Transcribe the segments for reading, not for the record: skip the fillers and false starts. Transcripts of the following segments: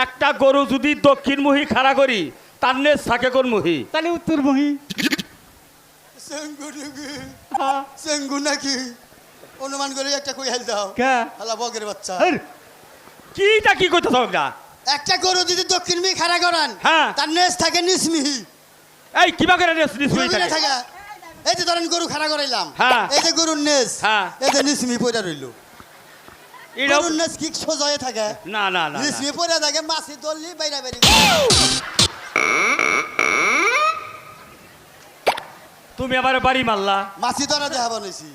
একটা গরু যদি দক্ষিণমুখী খাড়া করি তার নেজ থাকে কোনমুখী? তাহলে উত্তরমুখী। চেঙ্গু নাকি অনুমান করে একটা কই হেল দাও কে হালা বগের বাচ্চা। কিটা কি কইতেছ না? একটা গরু যদি দক্ষিণমুখী খাড়া করান হ্যাঁ। তার নেজ থাকে নিচমিহি। এই কিবা করে নেজ কিভাবে থাকে? এই যে ধরেন গরু খাড়া করাইলাম, হ্যাঁ। এই যে গরুর নেজ, হ্যাঁ। এই যে নিচমি পয়দা রইলো। এটাও গরুর নেজ কি সোজা হয়ে থাকে? না না না না। নিচমি পয়দা থাকে, মাছি দললি বাইরা বাইরে। তুমি আবার বাড়ি মারলা। মাছি ধরা দেখা বানাইছি।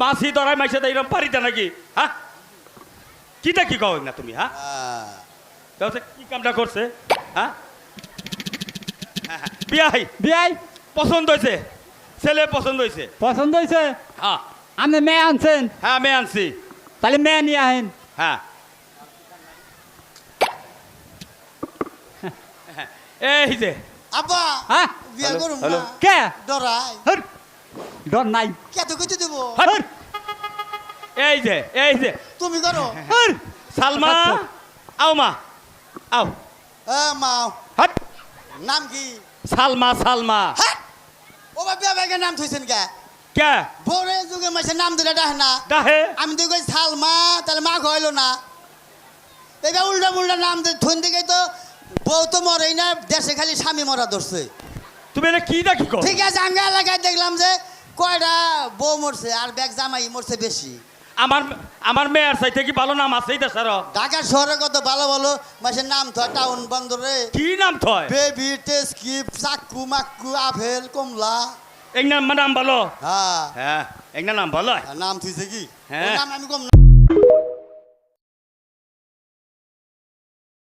মাছি ধরায় মাইসে তো এরকম পারিতা নাকি? হ্যাঁ কিটা কি কও না তুমি? হ্যাঁ তাহলে কি কামটা করছে? হ্যাঁ বিয়াই বিয়াই পছন্দ হয়েছে, ছেলে পছন্দ হয়েছে। পছন্দ হয়েছে? হ্যাঁ আপনি মেয়ে আনছেন? হ্যাঁ মেয়ে আনছি। তাহলে মেয়ে নিয়ে আহেন। হ্যাঁ এই যে আব্বা হ্যাঁ বিয়া করুম হ্যালো। না। কে ডরাই হর ডর নাই। কে তো কইতে দেব? হর এই যে তুমি করো। হর সালমা আও মা আও। মা হাট নাম কি? সালমা সালমা। হ্যাঁ ও বা বিয়া ভাইকে নাম থইছেন কে? কে বরে যুগে মাসে নাম দিলে ডাহে না। ডাহে? আমি তো কই সালমা, তাহলে মা কইলো না। এইটা উল্টা উল্টা নাম দিয়ে থন দিকে তো বউ তো মরেই না, দেশে খালি স্বামী মরা ধরছে। তুমি এটা কি দেখি কো? ঠিক আছে, আঙ্গা এলাকায় দেখলাম যে কয়টা বউ মরছে আর ব্যাগ জামাই মরছে বেশি। আমার মেয়ের চাইতে কি ভালো নাম আছে এটা স্যার? ঢাকা শহরে কত ভালো ভালো মাসের নাম তো টাউন বন্দরে। কি নাম থয়? বেবি, টেস্কিপ, চাক্কু, মাক্কু, আপেল, কমলা। এক নাম ভালো। হ্যাঁ হ্যাঁ এক নাম ভালো। নাম থুইছে কি? হ্যাঁ। ওর নাম আমি কম না।